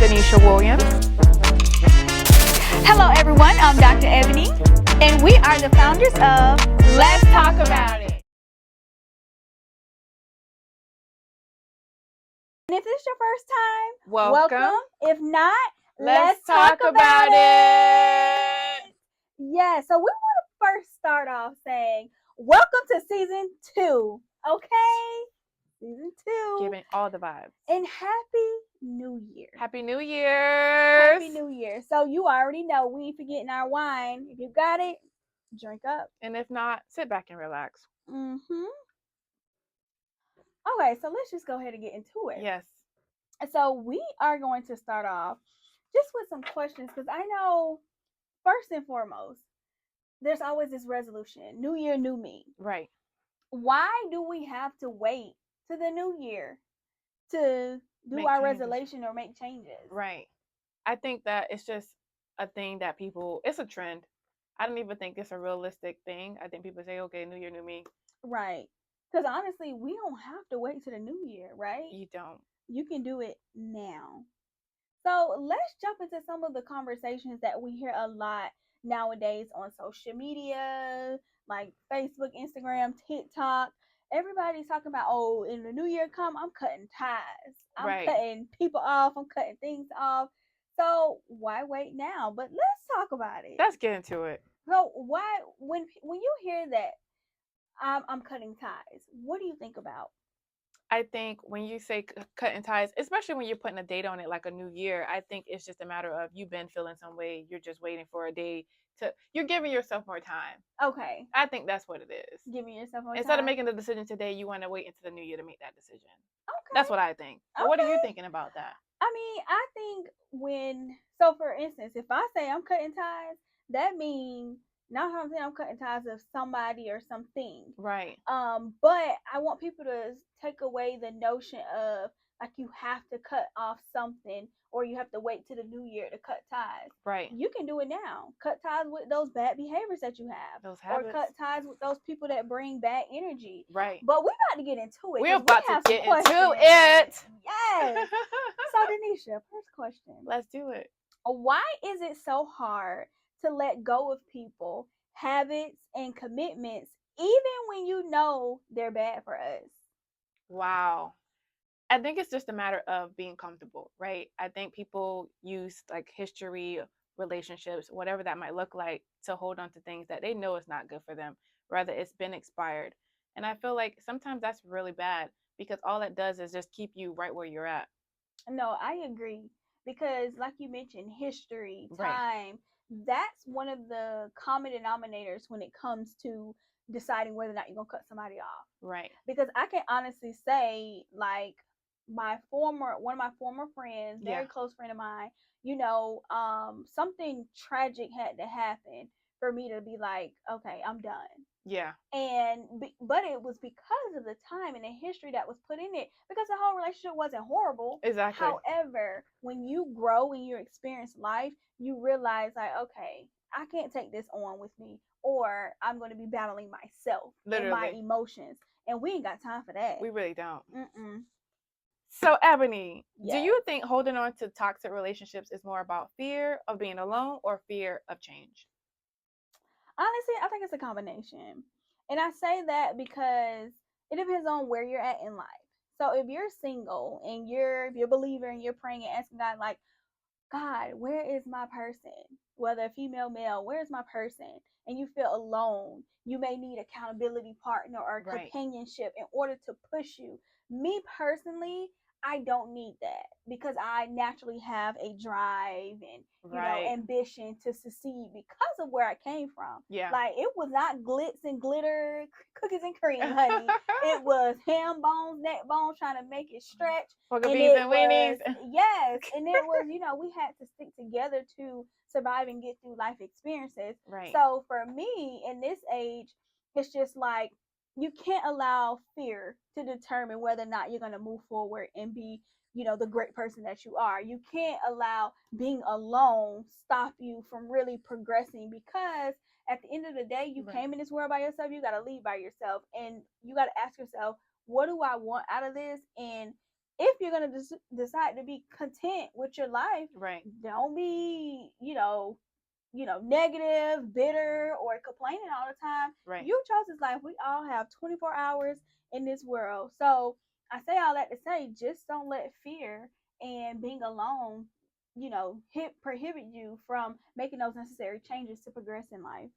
Danesha Williams. Hello, everyone. I'm Dr. Eboni, and we are the founders of Let's Talk About It. And if this is your first time, Welcome. If not, Let's talk about it. Yeah, so we want to first start off saying, welcome to season 2, okay? Season 2. Giving all the vibes. And Happy New Year. Happy New Year. Happy New Year. So you already know we ain't forgetting our wine. If you got it, drink up. And if not, sit back and relax. Okay, so let's just go ahead and get into it. Yes. So we are going to start off just with some questions because I know, first and foremost, there's always this resolution, new year, new me. Right. Why do we have to wait to the new year to do Make our changes. resolution or make changes? Right. I think that it's just a thing that it's a trend. I don't even think it's a realistic thing. I think people say, okay, new year, new me. Right. Because honestly, we don't have to wait to the new year, right? You don't. You can do it now. So let's jump into some of the conversations that we hear a lot nowadays on social media, like Facebook, Instagram, TikTok. Everybody's talking about, oh, in the new year come, I'm cutting ties. I'm Right. cutting people off. I'm cutting things off. So why wait now? But let's talk about it. Let's get into it. So why, when you hear that I'm cutting ties, what do you think about? I think when you say cutting ties, especially when you're putting a date on it, like a new year, I think it's just a matter of you've been feeling some way. You're just waiting for a day you're giving yourself more time. Okay. I think that's what it is. Giving yourself more time. Instead of making the decision today, you want to wait into the new year to make that decision. Okay. That's what I think. But what are you thinking about that? I mean, I think for instance, if I say I'm cutting ties, that means not how I'm saying I'm cutting ties of somebody or something. Right. But I want people to take away the notion of like you have to cut off something or you have to wait to the new year to cut ties. Right. You can do it now. Cut ties with those bad behaviors that you have. Those habits. Or cut ties with those people that bring bad energy. Right. But we're about to get into it. We're about to get into it. Yes. So Danesha, first question. Let's do it. Why is it so hard to let go of people, habits, and commitments, even when you know they're bad for us? Wow. I think it's just a matter of being comfortable, right? I think people use like history, relationships, whatever that might look like, to hold on to things that they know is not good for them, rather it's been expired. And I feel like sometimes that's really bad because all it does is just keep you right where you're at. No, I agree. Because like you mentioned, history, time, Right. That's one of the common denominators when it comes to deciding whether or not you're going to cut somebody off. Right. Because I can honestly say, like, one of my former friends, very close friend of mine, something tragic had to happen for me to be like, okay, I'm done. Yeah. But it was because of the time and the history that was put in it, because the whole relationship wasn't horrible. Exactly. However, when you grow and you experience life, you realize like, okay, I can't take this on with me, or I'm going to be battling myself and my emotions, and we ain't got time for that. We really don't. Mm-mm. So, Eboni, Yes. Do you think holding on to toxic relationships is more about fear of being alone or fear of change? Honestly, I think it's a combination. And I say that because it depends on where you're at in life. So if you're single and if you're a believer and you're praying and asking God, like, God, where is my person? Whether female, male, where's my person? And you feel alone, you may need accountability partner or companionship in order to push you. Me personally, I don't need that because I naturally have a drive and ambition to succeed because of where I came from. Yeah. Like, it was not glitz and glitter, cookies and cream, honey. It was ham bones, neck bones, trying to make it stretch. Beans and weenies. Yes, and it was, we had to stick together to survive and get through life experiences. Right. So for me, in this age, it's just like, you can't allow fear to determine whether or not you're going to move forward and be, the great person that you are. You can't allow being alone stop you from really progressing, because at the end of the day, you came in this world by yourself. You got to leave by yourself, and you got to ask yourself, what do I want out of this? And if you're going to decide to be content with your life, Right. don't be, negative, bitter, or complaining all the time. Right. You chose this life. We all have 24 hours in this world. So I say all that to say, just don't let fear and being alone, prohibit you from making those necessary changes to progress in life.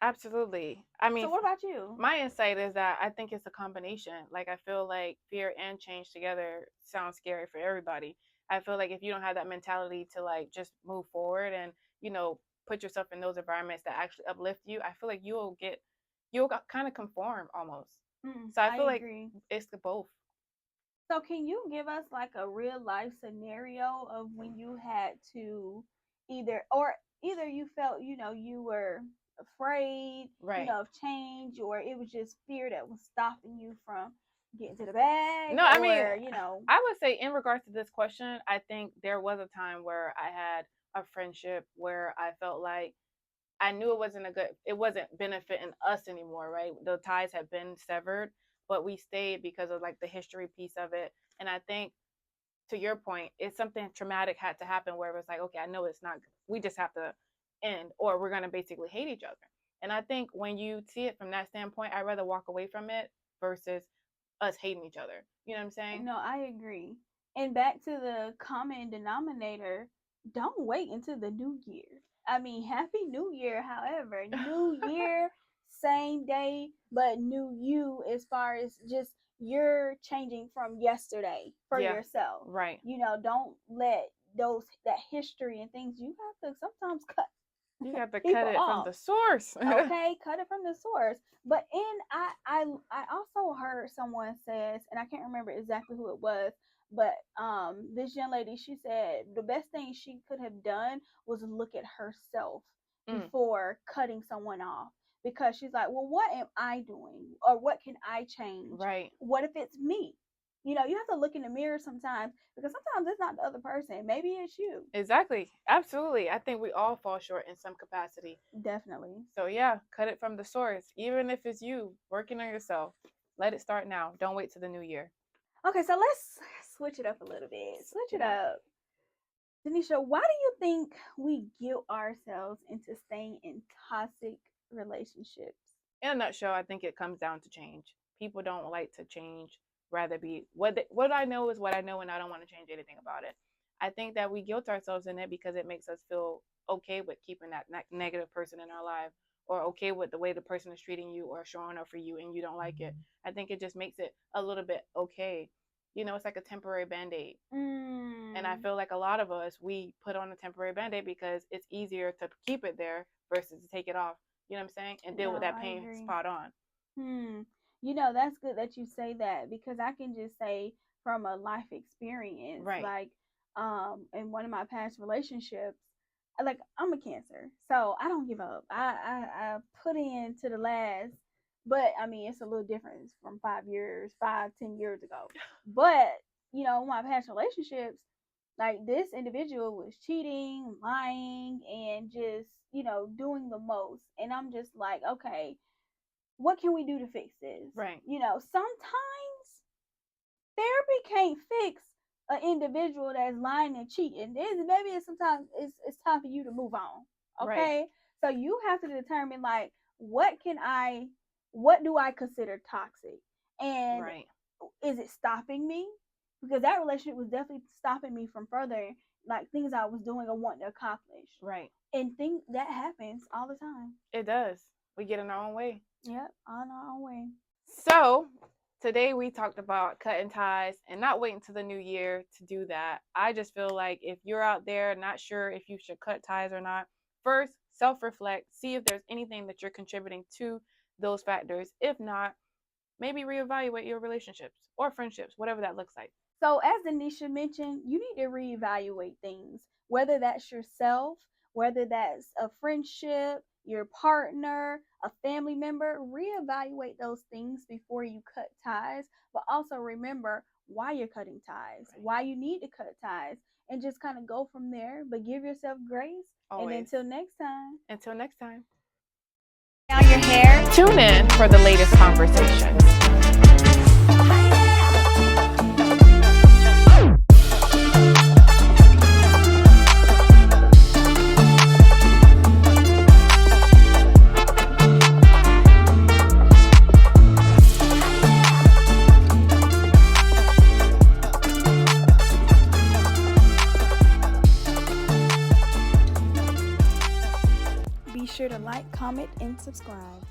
Absolutely. I mean, So what about you? my insight is that I think it's a combination. Like, I feel like fear and change together sounds scary for everybody. I feel like if you don't have that mentality to like just move forward and, you know, put yourself in those environments that actually uplift you, I feel like you'll kind of conform almost. So I I feel like agree. it's the both. So can you give us like a real life scenario of when you had to either you felt, you were afraid, Right. of change, or it was just fear that was stopping you from getting to the bag, No, I mean, or I would say in regards to this question, I think there was a time where I had a friendship where I felt like I knew it wasn't benefiting us anymore, right? The ties had been severed, but we stayed because of like the history piece of it. And I think to your point, it's something traumatic had to happen where it was like, okay, I know it's not, we just have to end or we're going to basically hate each other. And I think when you see it from that standpoint, I'd rather walk away from it versus us hating each other. You know what I'm saying? no, I agree. And back to the common denominator, don't wait until the new year. I mean, happy new year, however, new year, same day, but new you as far as just you're changing from yesterday for Yeah, yourself. right. Don't let that history and things you have to sometimes cut You have to cut people it from off. the source. Okay, cut it from the source. But I also heard someone says, and I can't remember exactly who it was, but this young lady, she said the best thing she could have done was look at herself Mm, before cutting someone off, because she's like, well, what am I doing, or what can I change? right. What if it's me? You have to look in the mirror sometimes, because sometimes it's not the other person, maybe it's you. Exactly. Absolutely. I think we all fall short in some capacity. Definitely. So yeah, cut it from the source. Even if it's you working on yourself, let it start now. Don't wait till the new year. Okay, so let's switch it up a little bit. Switch Switch it it up. up. Denisha, why do you think we guilt ourselves into staying in toxic relationships? In a nutshell, I think it comes down to change. People don't like to change. Rather be what I know is what I know, and I don't want to change anything about it. I think that we guilt ourselves in it because it makes us feel okay with keeping that negative person in our life, or okay with the way the person is treating you or showing up for you, and you don't like it. I think it just makes it a little bit okay. You know, it's like a temporary band aid. And I Mm, feel like a lot of us, we put on a temporary band aid because it's easier to keep it there versus to take it off. You know what I'm saying? And deal with no, that I pain agree. spot on. Hmm. That's good that you say that, because I can just say from a life experience, Right. like, in one of my past relationships, like I'm a Cancer, so I don't give up. I put in to the last, but I mean it's a little different from 5 years, 10 years ago. But my past relationships, like this individual was cheating, lying, and just doing the most, and I'm just like, okay, what can we do to fix this? Right. Sometimes therapy can't fix an individual that's lying and cheating. Maybe sometimes it's time for you to move on. Right. Okay, so you have to determine, like, what do I consider toxic, and Right. is it stopping me? Because that relationship was definitely stopping me from further, like, things I was doing or wanting to accomplish. Right. And think that happens all the time. It does. We get in our own way. Yep, on our own way. So today we talked about cutting ties and not waiting to the new year to do that. I just feel like if you're out there not sure if you should cut ties or not, first self reflect, see if there's anything that you're contributing to those factors. If not, maybe reevaluate your relationships or friendships, whatever that looks like. So, as Danesha mentioned, you need to reevaluate things, whether that's yourself, whether that's a friendship, your partner, a family member. Reevaluate those things before you cut ties, but also remember why you're cutting ties, Right. why you need to cut ties, and just kind of go from there. But give yourself grace. And Always. until next time. Until next time. Down your hair. Tune in for the latest conversations. sure to like, comment, and subscribe.